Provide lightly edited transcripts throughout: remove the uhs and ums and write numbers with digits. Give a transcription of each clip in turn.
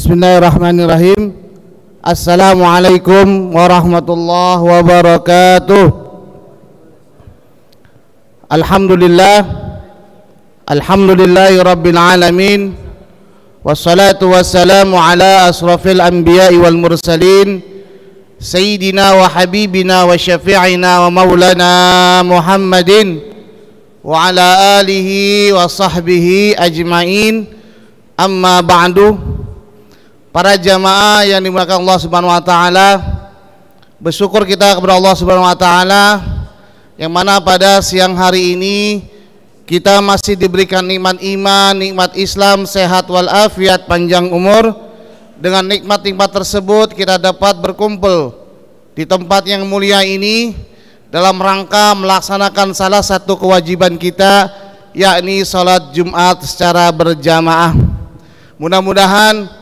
Bismillahirrahmanirrahim. Assalamualaikum warahmatullahi wabarakatuh. Alhamdulillahi rabbil alamin. Wassalatu wassalamu ala asrafil anbiya'i wal mursalin, sayyidina wa habibina wa syafi'ina wa maulana Muhammadin wa ala alihi wa sahbihi ajma'in. Amma ba'du. Para jamaah yang dimuliakan Allah Subhanahu wa taala, bersyukur kita kepada Allah Subhanahu wa taala yang mana pada siang hari ini kita masih diberikan nikmat iman, nikmat Islam, sehat walafiat, panjang umur. Dengan nikmat-nikmat tersebut kita dapat berkumpul di tempat yang mulia ini dalam rangka melaksanakan salah satu kewajiban kita, yakni salat Jumat secara berjamaah. Mudah-mudahan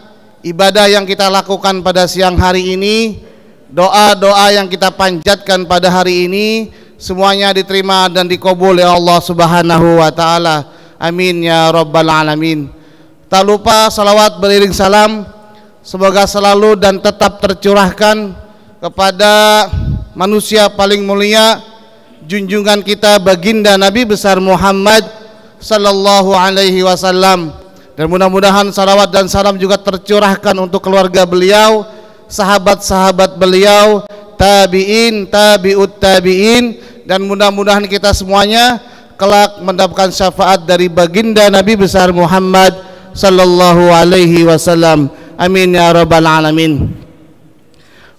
ibadah yang kita lakukan pada siang hari ini, doa-doa yang kita panjatkan pada hari ini, semuanya diterima dan dikabul oleh Allah Subhanahu wa taala. Amin ya rabbal alamin. Tak lupa salawat beriring salam semoga selalu dan tetap tercurahkan kepada manusia paling mulia, junjungan kita baginda Nabi besar Muhammad sallallahu alaihi wasallam. Dan mudah-mudahan salawat dan salam juga tercurahkan untuk keluarga beliau, sahabat-sahabat beliau, tabi'in, tabi'ut tabi'in, dan mudah-mudahan kita semuanya kelak mendapatkan syafaat dari baginda Nabi besar Muhammad sallallahu alaihi wasallam. Amin ya rabbal alamin.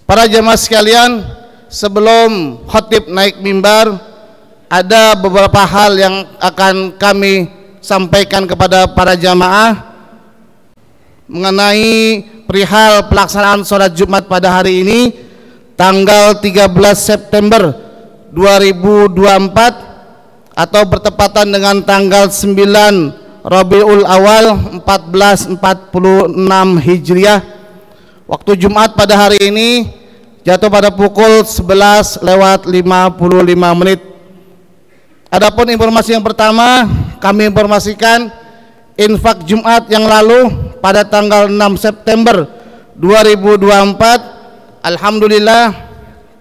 Para jemaah sekalian, sebelum khatib naik mimbar, ada beberapa hal yang akan kami sampaikan kepada para jamaah mengenai perihal pelaksanaan sholat Jumat pada hari ini tanggal 13 September 2024 atau bertepatan dengan tanggal 9 Rabiul Awal 1446 Hijriah. Waktu Jumat pada hari ini jatuh pada pukul 11:55. Adapun informasi yang pertama, kami informasikan infak Jumat yang lalu pada tanggal 6 September 2024, alhamdulillah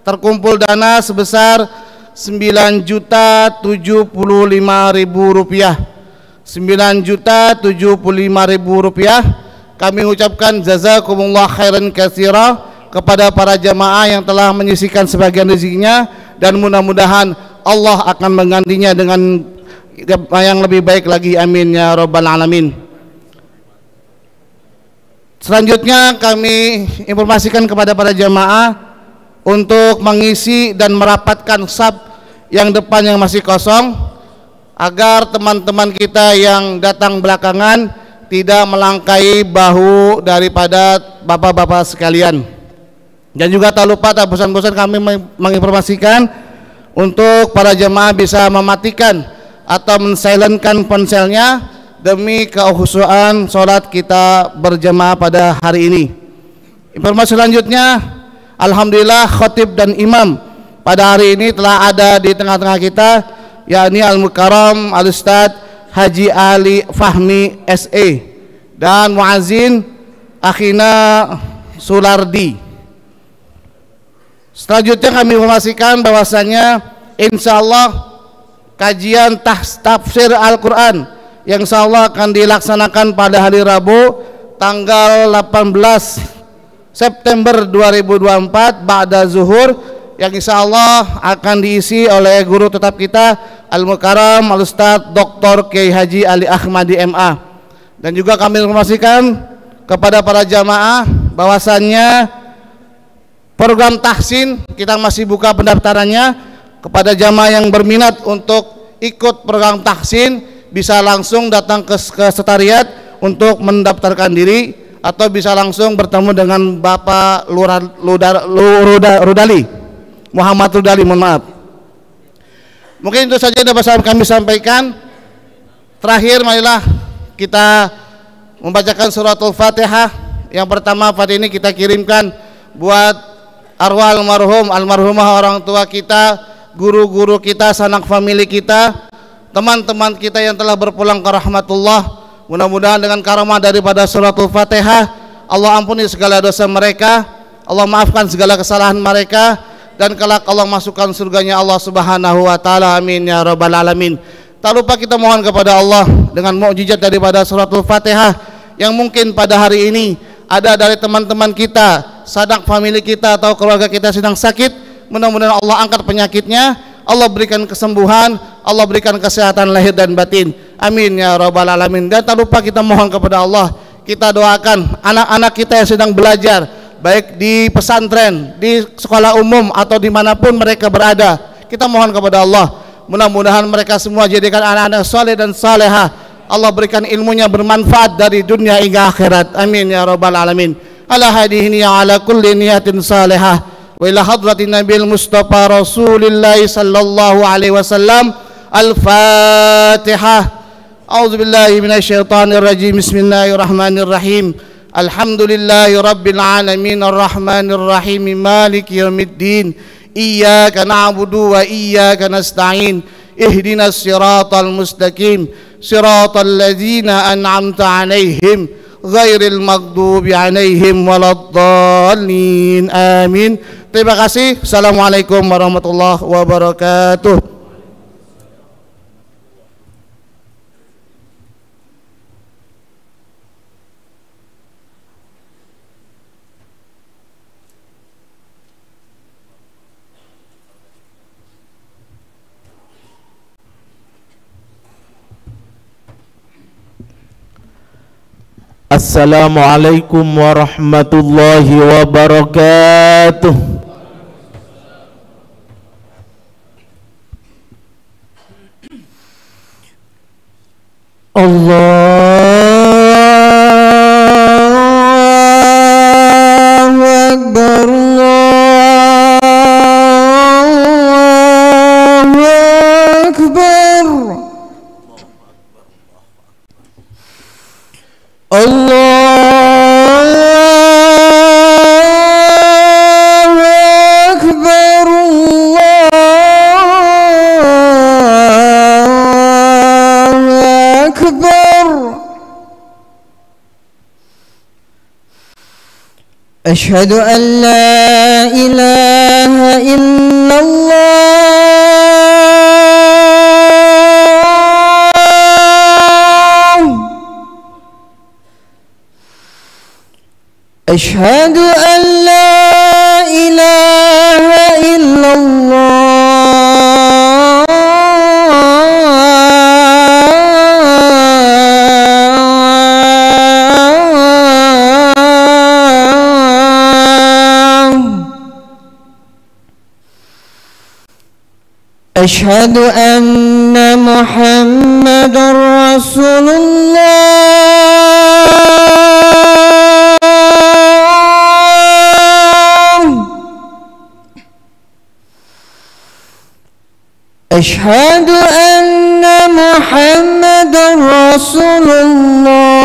terkumpul dana sebesar Rp9.075.000. Rp9.075.000. Kami mengucapkan jazakumullah khairan katsira kepada para jamaah yang telah menyisihkan sebagian rezekinya, dan mudah-mudahan Allah akan menggantinya dengan yang lebih baik lagi. Amin ya rabbal alamin. Selanjutnya kami informasikan kepada para jamaah untuk mengisi dan merapatkan saf yang depan yang masih kosong, agar teman-teman kita yang datang belakangan tidak melangkai bahu daripada bapak-bapak sekalian. Dan juga tak lupa, tak bosan-bosan kami menginformasikan untuk para jemaah bisa mematikan atau mensilentkan ponselnya demi keukhusuan sholat kita berjemaah pada hari ini. Informasi selanjutnya, alhamdulillah khatib dan imam pada hari ini telah ada di tengah-tengah kita, yakni Al-Mukarram Al-Ustadz Haji Ali Fahmi SE dan muazzin Akhina Sulardi. Selanjutnya kami informasikan bahwasanya insyaallah kajian tafsir Al-Quran yang insyaallah akan dilaksanakan pada hari Rabu tanggal 18 September 2024 ba'da zuhur, yang insyaallah akan diisi oleh guru tetap kita Al-Mukarram Al-Ustadz Dr. Kiai Haji Ali Ahmadi MA. Dan juga kami informasikan kepada para jamaah bahwasannya program tahsin kita masih buka pendaftarannya. Kepada jamaah yang berminat untuk ikut program tahsin bisa langsung datang ke sekretariat untuk mendaftarkan diri, atau bisa langsung bertemu dengan Bapak Rudali, Muhammad Rudali, mohon maaf. Mungkin itu saja yang dapat kami sampaikan. Terakhir, marilah kita membacakan suratul Fatihah. Yang pertama, Fatihah ini kita kirimkan buat arwah almarhumah orang tua kita, guru-guru kita, sanak famili kita, teman-teman kita yang telah berpulang ke rahmatullah. Mudah-mudahan dengan karamah daripada suratul Fatihah, Allah ampuni segala dosa mereka, Allah maafkan segala kesalahan mereka, dan kelak Allah masukkan surganya Allah Subhanahu wa taala. Amin ya rabbal alamin. Tak lupa kita mohon kepada Allah dengan mukjizat daripada suratul Fatihah yang mungkin pada hari ini ada dari teman-teman kita, sanak famili kita atau keluarga kita sedang sakit. Mudah-mudahan Allah angkat penyakitnya, Allah berikan kesembuhan, Allah berikan kesehatan lahir dan batin. Amin ya rabbal alamin. Dan tak lupa kita mohon kepada Allah, kita doakan anak-anak kita yang sedang belajar, baik di pesantren, di sekolah umum atau dimanapun mereka berada. Kita mohon kepada Allah, mudah-mudahan mereka semua jadikan anak-anak saleh dan salehah. Allah berikan ilmunya bermanfaat dari dunia hingga akhirat. Amin ya rabbal alamin. Ala hadihi ala kulli niyatin salihah wa ila hadratin nabil mustafa rasulillah sallallahu alaihi wasallam. Al-Fatihah. A'udzu billahi minasyaitonir rajim. Bismillahirrahmanirrahim. Alhamdulillahi rabbil alamin arrahmanir rahim maliki yaumiddin. Iyyaka na'budu wa iyyaka nasta'in. Ihdinas siratal mustaqim. Siratal ladzina an'amta 'alaihim ghairil maghdubi 'alaihim waladdallin. Amin. Terima kasih. Assalamualaikum warahmatullahi wabarakatuh. Assalamualaikum warahmatullahi wabarakatuh. Allahu Akbar, Allahu Akbar. Allahu Akbar, Allahu Akbar. Asyhadu an la ilaha illallah. Asyhadu an la ilaha illallah. Asyhadu anna Muhammadar Rasulullah. Asyhadu anna Muhammadar Rasulullah.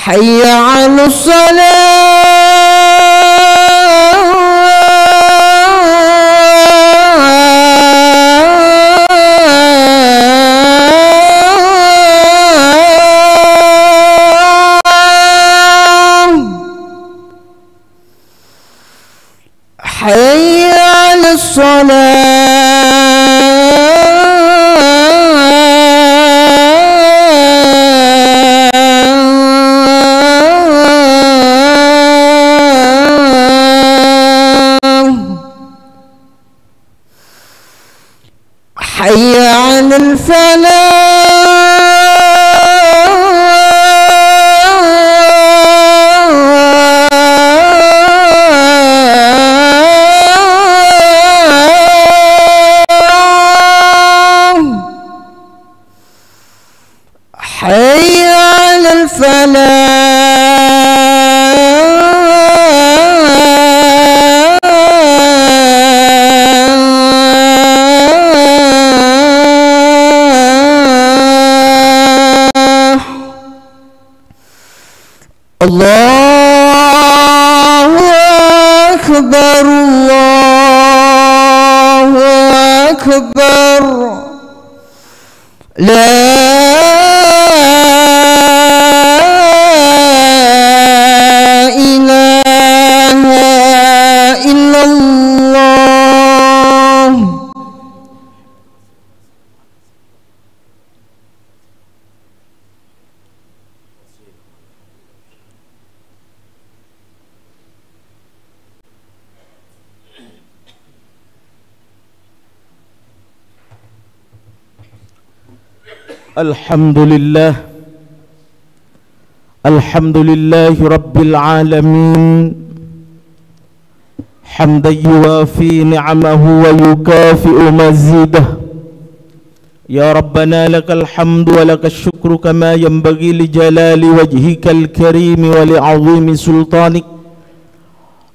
Hayya 'alas salat. حي على الصلاة. حي على الفلاح. حي على الفلاح. الله أكبر الله أكبر لا إله إلا الله. Alhamdulillah Rabbil Alamin hamdan yuwafi ni'amahu wa yukafi'u mazidah. Ya Rabbana lakal hamdu wa lakal syukru kama yanbaghi li jalali wajhikal karim wa li 'azimi sultanik.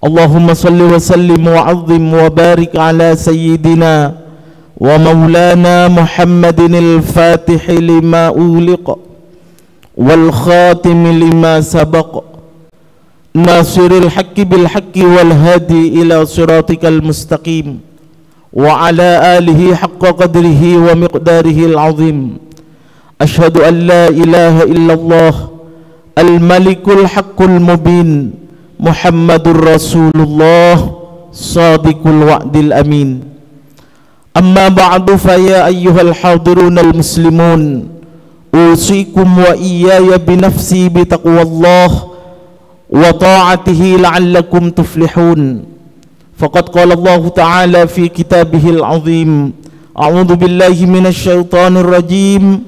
Allahumma salli wa sallim wa 'azzim wa barik ala sayyidina wa maulana Muhammadin al-Fatih lima uliqa wal khatim lima sabaq nasiril haqqi bil haqqi wal hadi ila siratikal mustaqim wa ala alihi haqqa qadrihi wa miqdarihi al-azim. Ashhadu an la ilaha illallah al-malikul haqqul mubin Muhammadur Rasulullah sadiqul wa'dil amin. Amma ba'du fa ya ayyuhal hadirun al-muslimun usikum wa iyaya binafsi bitaqwallah wa ta'atihi la'allakum tuflihun. Faqad qala Allah ta'ala fi kitabihil azim, a'udzu billahi minasy syaithanir rajim,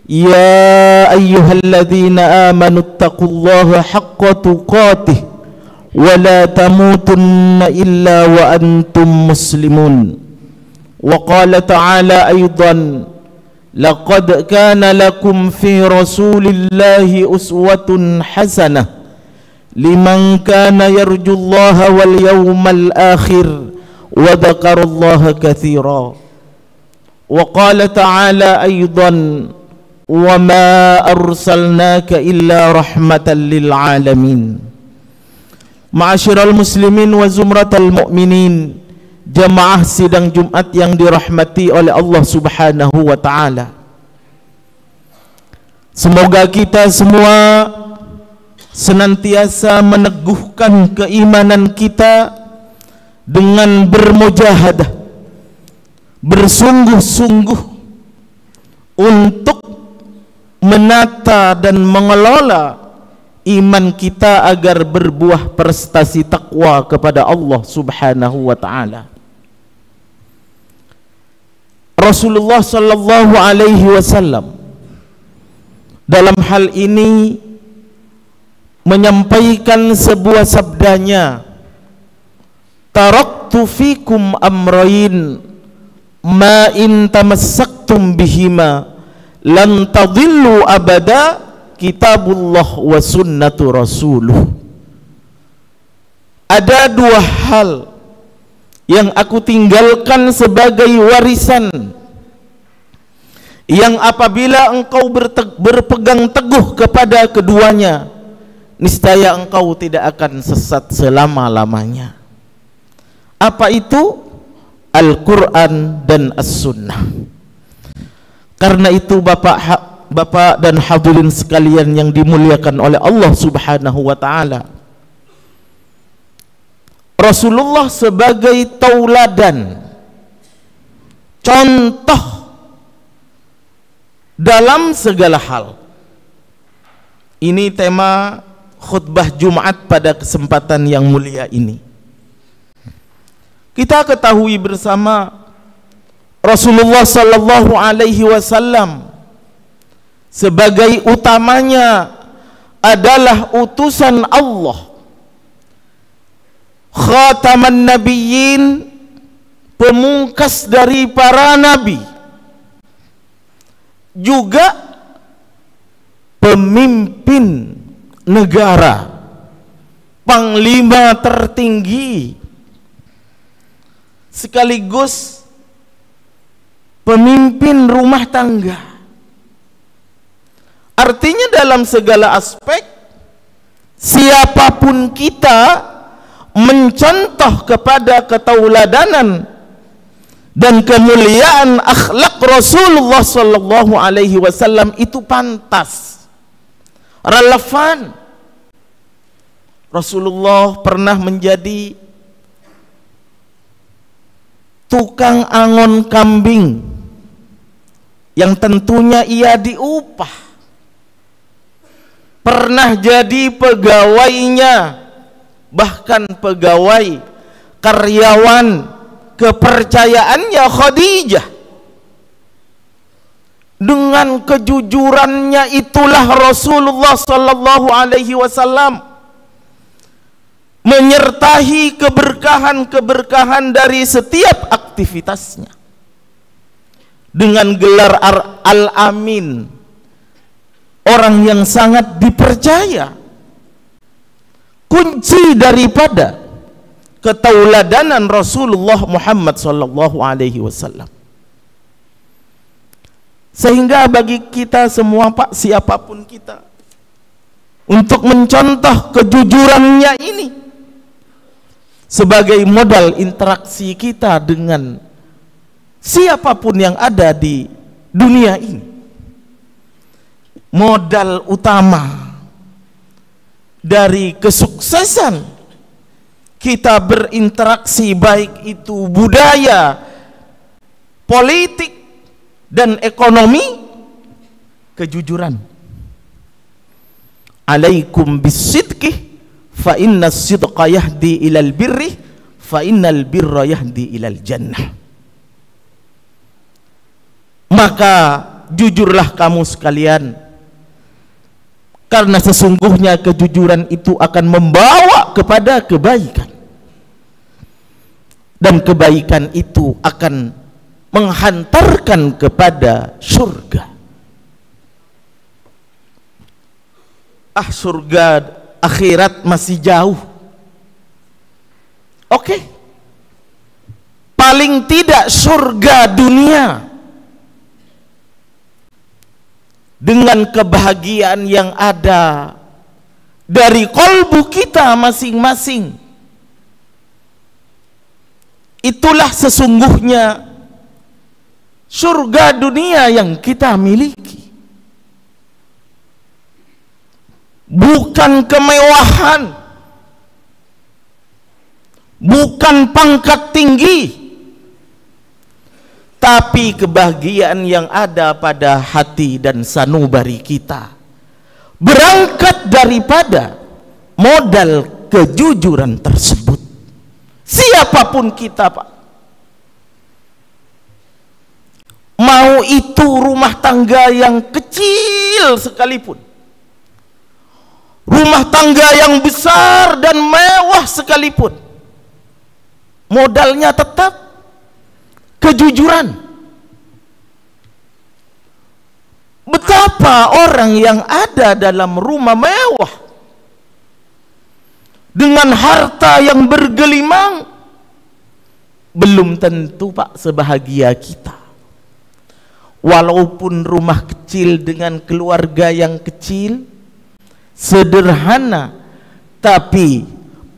ya ayyuhalladzina amanu taqullaha haqqa tuqatih wa la tamutunna illa wa antum muslimun. Wa qala ta'ala aidan, laqad kana lakum fi rasulillahi uswatun hasanah liman kana yarjullaha wal yawmal akhir wa dzakarallaha katsira. Wa qala ta'ala aidan, wa ma arsalnaka illa rahmatan lil alamin. Ma'asyiral muslimin wa zumratal mu'minin, jamaah sidang Jumat yang dirahmati oleh Allah Subhanahu wa ta'ala. Semoga kita semua senantiasa meneguhkan keimanan kita dengan bermujahadah, bersungguh-sungguh untuk menata dan mengelola iman kita agar berbuah prestasi takwa kepada Allah Subhanahu wa ta'ala. Rasulullah sallallahu alaihi wasallam dalam hal ini menyampaikan sebuah sabdanya, taraktu fikum amrayn ma in tamassaktum bihima lan tadillu abada, kitabullah wa sunnatu rasuluh. Ada dua hal yang aku tinggalkan sebagai warisan, yang apabila engkau berpegang teguh kepada keduanya, niscaya engkau tidak akan sesat selama-lamanya. Apa itu? Al-Quran dan As-Sunnah. Karena itu Bapak dan hadirin sekalian yang dimuliakan oleh Allah Subhanahu wa ta'ala, Rasulullah sebagai tauladan, contoh dalam segala hal. Ini tema khutbah Jumat pada kesempatan yang mulia ini. Kita ketahui bersama Rasulullah sallallahu alaihi wasallam sebagai utamanya adalah utusan Allah, khataman nabiyyin, pemungkas dari para nabi, juga pemimpin negara, panglima tertinggi, sekaligus pemimpin rumah tangga. Artinya dalam segala aspek, siapapun kita, mencontoh kepada ketauladanan dan kemuliaan akhlak Rasulullah sallallahu alaihi wasallam itu pantas, relevan. Rasulullah pernah menjadi tukang angon kambing yang tentunya ia diupah. Pernah jadi pegawainya, bahkan pegawai karyawan kepercayaannya Khadijah. Dengan kejujurannya itulah Rasulullah sallallahu alaihi wasallam menyertai keberkahan-keberkahan dari setiap aktivitasnya dengan gelar Al-Amin, orang yang sangat dipercaya. Kunci daripada ketauladanan Rasulullah Muhammad sallallahu alaihi wasallam. Sehingga bagi kita semua, Pak, siapapun kita, untuk mencontoh kejujurannya ini sebagai modal interaksi kita dengan siapapun yang ada di dunia ini. Modal utama dari kesuksesan kita berinteraksi, baik itu budaya, politik, dan ekonomi, kejujuran. Alaikum bisidqi fa inna sidqa yahdi ilal birri fa innal birra yahdi ilal jannah. Maka jujurlah kamu sekalian, karena sesungguhnya kejujuran itu akan membawa kepada kebaikan, dan kebaikan itu akan menghantarkan kepada surga. Surga akhirat masih jauh. Oke. Paling tidak surga dunia dengan kebahagiaan yang ada dari kolbu kita masing-masing, itulah sesungguhnya surga dunia yang kita miliki. Bukan kemewahan, bukan pangkat tinggi, tapi kebahagiaan yang ada pada hati dan sanubari kita berangkat daripada modal kejujuran tersebut. Siapapun kita, Pak, mau itu rumah tangga yang kecil sekalipun, rumah tangga yang besar dan mewah sekalipun, modalnya tetap kejujuran. Betapa orang yang ada dalam rumah mewah dengan harta yang bergelimang belum tentu, Pak, sebahagia kita. Walaupun rumah kecil dengan keluarga yang kecil, sederhana, tapi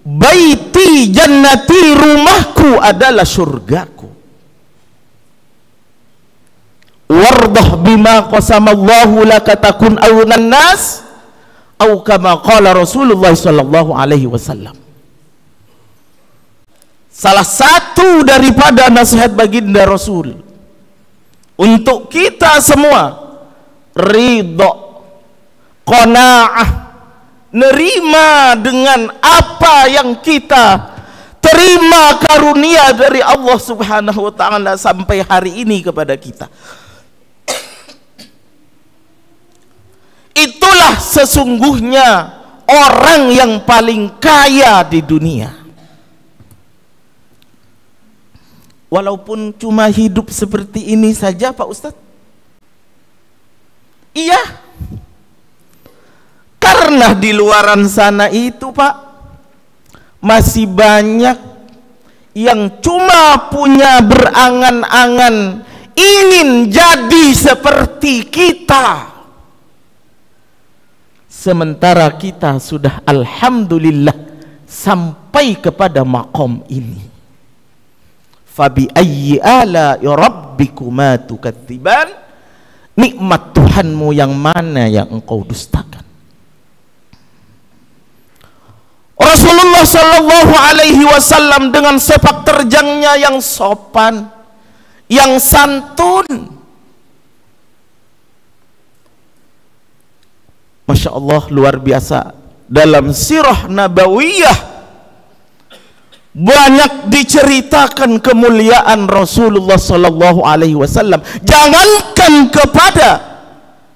baiti jannati, rumahku adalah surgaku. Wardah bima qasamallahu laka takun awnan nas, atau kama qala Rasulullah sallallahu alaihi wasallam. Salah satu daripada nasihat baginda Rasul untuk kita semua, ridho, qanaah, nerima dengan apa yang kita terima karunia dari Allah Subhanahu wa ta'ala sampai hari ini kepada kita. Itulah sesungguhnya orang yang paling kaya di dunia. Walaupun cuma hidup seperti ini saja, Pak Ustadz. Iya. Karena di luaran sana itu, Pak, masih banyak yang cuma punya berangan-angan ingin jadi seperti kita. Sementara kita sudah alhamdulillah sampai kepada maqam ini. Fabi ayyi ala'i rabbikuma tukadziban, nikmat Tuhanmu yang mana yang engkau dustakan. Rasulullah sallallahu alaihi wasallam dengan sepak terjangnya yang sopan, yang santun, Masya Allah, luar biasa. Dalam sirah nabawiyah banyak diceritakan kemuliaan Rasulullah sallallahu alaihi wasallam. Jangankan kepada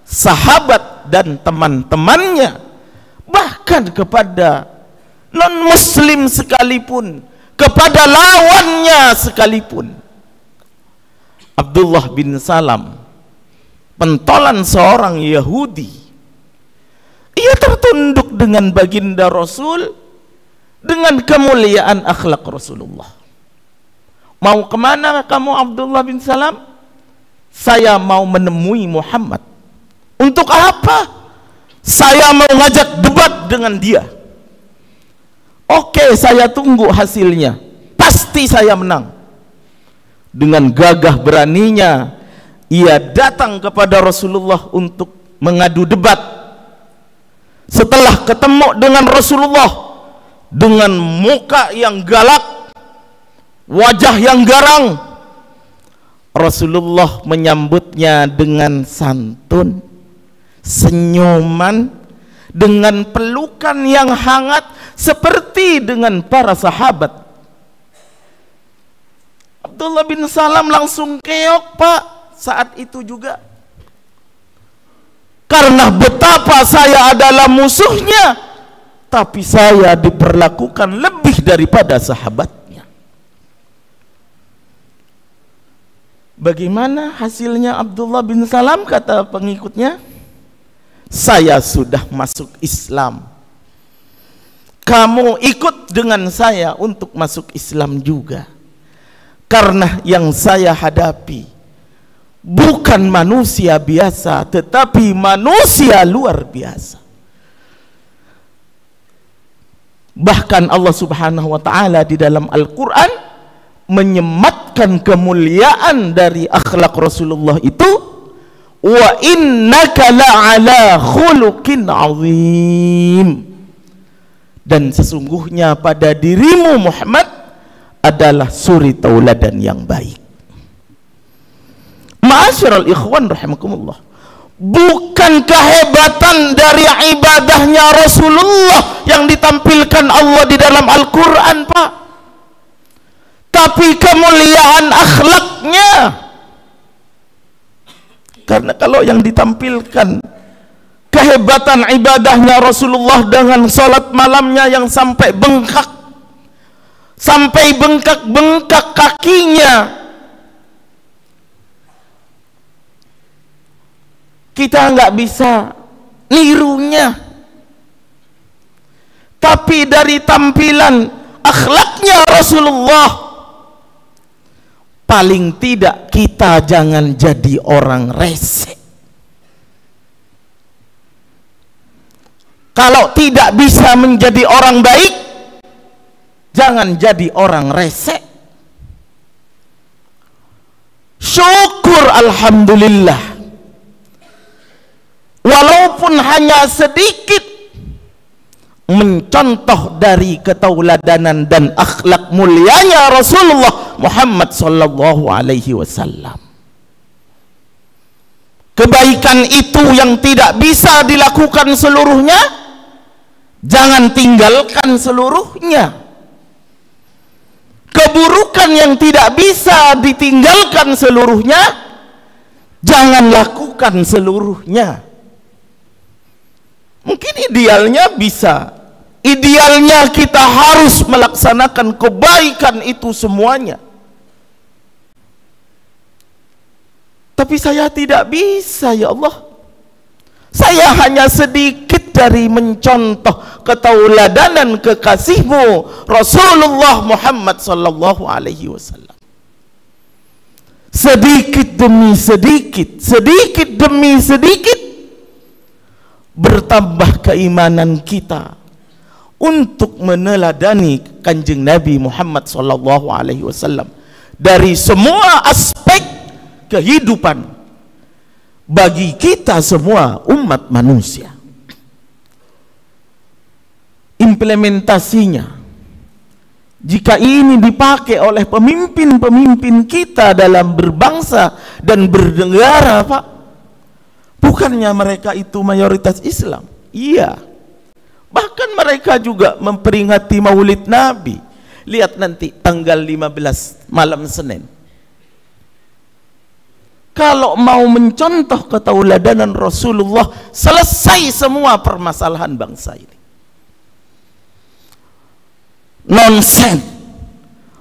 sahabat dan teman-temannya, bahkan kepada non-muslim sekalipun, kepada lawannya sekalipun. Abdullah bin Salam, pentolan seorang Yahudi, ia tertunduk dengan baginda Rasul dengan kemuliaan akhlak Rasulullah. Mau kemana kamu Abdullah bin Salam? Saya mau menemui Muhammad. Untuk apa? Saya mau ngajak debat dengan dia. Oke, saya tunggu hasilnya. Pasti saya menang. Dengan gagah beraninya ia datang kepada Rasulullah untuk mengadu debat. Setelah ketemu dengan Rasulullah dengan muka yang galak, wajah yang garang, Rasulullah menyambutnya dengan santun, senyuman, dengan pelukan yang hangat seperti dengan para sahabat. Abdullah bin Salam langsung keok, Pak, saat itu juga. Karena betapa saya adalah musuhnya, tapi saya diperlakukan lebih daripada sahabatnya. Bagaimana hasilnya Abdullah bin Salam? Kata pengikutnya, saya sudah masuk Islam, kamu ikut dengan saya untuk masuk Islam juga. Karena yang saya hadapi bukan manusia biasa, tetapi manusia luar biasa. Bahkan Allah Subhanahu wa taala di dalam Al-Qur'an menyematkan kemuliaan dari akhlak Rasulullah itu, wa innaka la'ala khuluqin azim, dan sesungguhnya pada dirimu Muhammad adalah suri tauladan yang baik. Ma'asyiral ikhwan rahimakumullah, bukan kehebatan dari ibadahnya Rasulullah yang ditampilkan Allah di dalam Al-Quran, Pak, tapi kemuliaan akhlaknya. Karena kalau yang ditampilkan kehebatan ibadahnya Rasulullah dengan salat malamnya yang sampai bengkak, sampai bengkak-bengkak kakinya, kita nggak bisa nirunya. Tapi dari tampilan akhlaknya Rasulullah, paling tidak kita jangan jadi orang resek. Kalau tidak bisa menjadi orang baik, jangan jadi orang resek. Syukur alhamdulillah, walaupun hanya sedikit mencontoh dari ketauladanan dan akhlak mulianya Rasulullah Muhammad sallallahu alaihi wasallam. Kebaikan itu yang tidak bisa dilakukan seluruhnya, jangan tinggalkan seluruhnya. Keburukan yang tidak bisa ditinggalkan seluruhnya, jangan lakukan seluruhnya. Mungkin idealnya bisa, idealnya kita harus melaksanakan kebaikan itu semuanya, tapi saya tidak bisa, ya Allah. Saya hanya sedikit dari mencontoh ketauladanan kekasihmu Rasulullah Muhammad sallallahu alaihi wasallam. Sedikit demi sedikit, sedikit demi sedikit bertambah keimanan kita, untuk meneladani Kanjeng Nabi Muhammad sallallahu alaihi wasallam dari semua aspek kehidupan bagi kita semua umat manusia. Implementasinya, jika ini dipakai oleh pemimpin-pemimpin kita dalam berbangsa dan bernegara, Pak, bukannya mereka itu mayoritas Islam? Iya. Bahkan mereka juga memperingati Maulid Nabi. Lihat nanti tanggal 15 malam Senin. Kalau mau mencontoh ketauladanan Rasulullah, selesai semua permasalahan bangsa ini. Nonsen.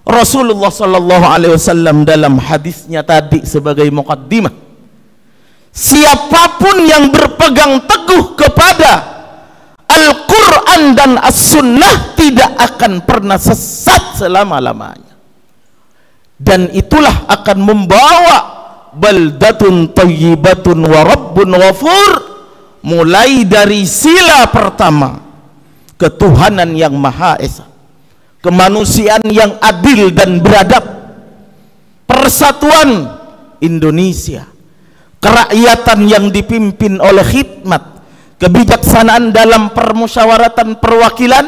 Rasulullah sallallahu alaihi wasallam dalam hadisnya tadi sebagai muqaddimah, siapapun yang berpegang teguh kepada Al-Quran dan As-Sunnah tidak akan pernah sesat selama-lamanya, dan itulah akan membawa baldatun thayyibatun wa rabbun ghafur, mulai dari sila pertama, ketuhanan yang Maha Esa, kemanusiaan yang adil dan beradab, persatuan Indonesia, kerakyatan yang dipimpin oleh khidmat, kebijaksanaan dalam permusyawaratan perwakilan,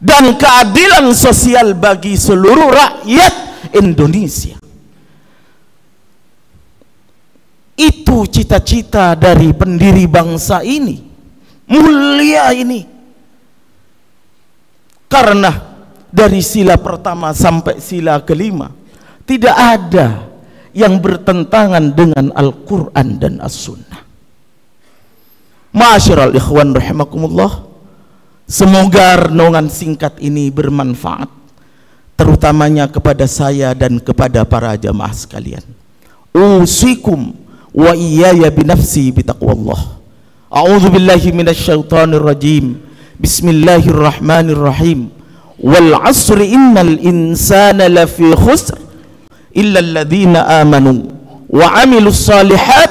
dan keadilan sosial bagi seluruh rakyat Indonesia. Itu cita-cita dari pendiri bangsa ini, mulia ini. Karena dari sila pertama sampai sila kelima tidak ada yang bertentangan dengan Al-Quran dan As-Sunnah. Ma'asyiral ikhwan rahimakumullah, semoga renungan singkat ini bermanfaat, terutamanya kepada saya dan kepada para jamaah sekalian. Usikum wa iyaya binafsi bitaqwallah. A'udzu billahi minasyaitonir rajim. Bismillahirrahmanirrahim. Wal 'asri innal insana lafi khusr illa alladhina amanu wa 'amilus shalihat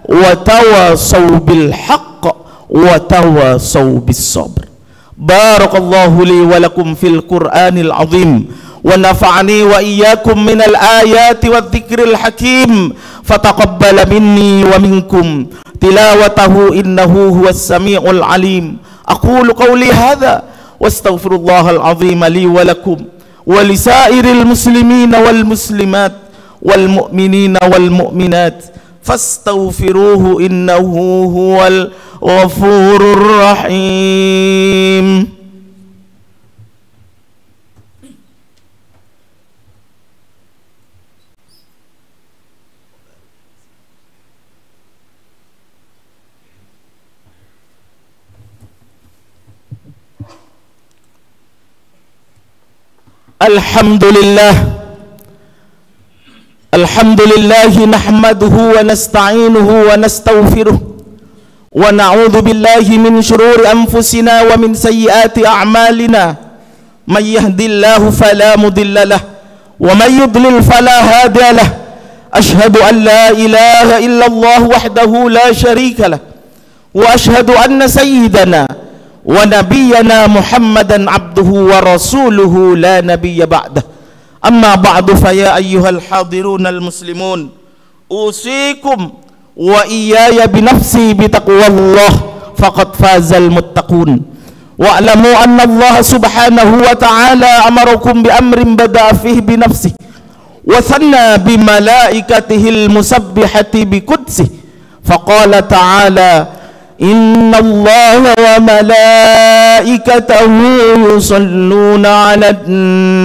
wa tawasaw bil haqq wa tawasaw bis sabr. Barakallahu li wa lakum fil Qur'anil azim wa nafa'ani wa iyyakum minal ayati wadh-dhikril hakim. Fataqabbala minni wa minkum tilawatahu innahu huwas samiul alim. Aqulu qawli hadha wastaghfirullahal azim li wa lakum wa lisairil muslimina wal muslimat wal mu'minina wal mu'minat fastaghfiruhu innahu huwal ghafurur rahim. Alhamdulillah nahmaduhu wa nasta'inuhu wa nastaghfiruh wa na'udzu billahi min shururi anfusina wa min sayyiati a'malina. May yahdihillahu fala mudilla lahu wa may yudlil fala hadiya lahu. Ashhadu an la ilaha illallah wahdahu la syarika lahu wa ashhadu anna sayyidana wa nabiyyana Muhammadan abduhu wa rasuluhu la nabiyya ba'dah. Amma ba'du fa ya ayyuhal hadirunal muslimun usikum wa iyaya binafsi bitaqwallah faqad fazal muttaqun. Wa'lamu anna Allah subhanahu wa ta'ala amarakum bi amrin bada'a fihi binafsihi wa thanna bi malaikatihil musabbihati bi qudsihi faqala ta'ala inna allaha wa malaikatahu yusalluna 'alan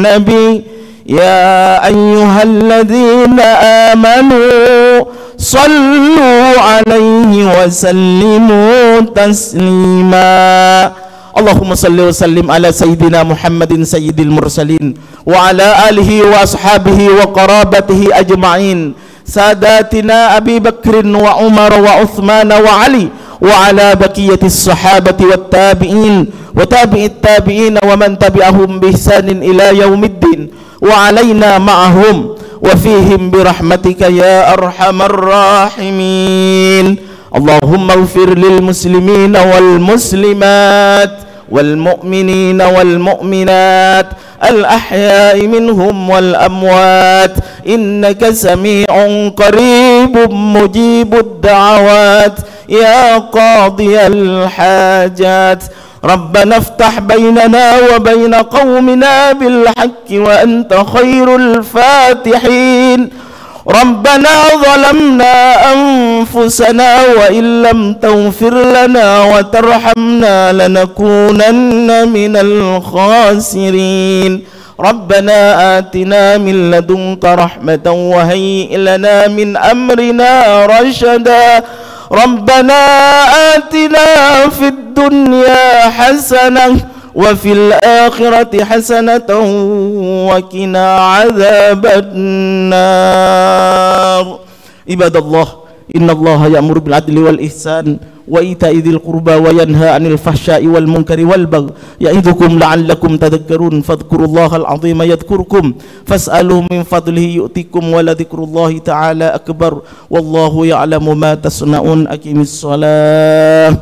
nabi ya ayyuhalladzina amanu sallu 'alaihi wa sallimu taslima. Allahumma salli wa sallim ala sayyidina Muhammadin sayyidil mursalin wa ala alihi wa ashabihi wa qarabatihi ajma'in, sadatina Abi Bakrin wa Umar wa Uthman wa Ali wa ala baqiyatis sahabati wat tabi'in wa tabi'it tabi'in wa man tabi'ahum bi ihsanin ila yaumiddin wa alaina ma'ahum wa fihim bi rahmatika ya arhamar rahimin. Allahumma ighfir lil muslimina wal muslimat والمؤمنين والمؤمنات الأحياء منهم والأموات إنك سميع قريب مجيب الدعوات يا قاضي الحاجات. ربنا افتح بيننا وبين قومنا بالحق وأنت خير الفاتحين. ربنا ظلمنا أنفسنا وإن لم تغفر لنا وترحمنا لنكونن من الخاسرين. ربنا آتنا من لدنك رحمة وهيئ لنا من أمرنا رشدا. ربنا آتنا في الدنيا حسنة وفي الآخرة حسنة وقنا عذاب النار. عباد الله إن الله يأمر بالعدل والإحسان وإيتاء ذي القربى وينهى عن الفحشاء والمنكر والبغي يعظكم لعلكم تذكرون. فاذكروا الله العظيم يذكركم فاسألوه من فضله يؤتكم ولذكر الله تعالى أكبر والله يعلم ما تصنعون. أقم الصلاة.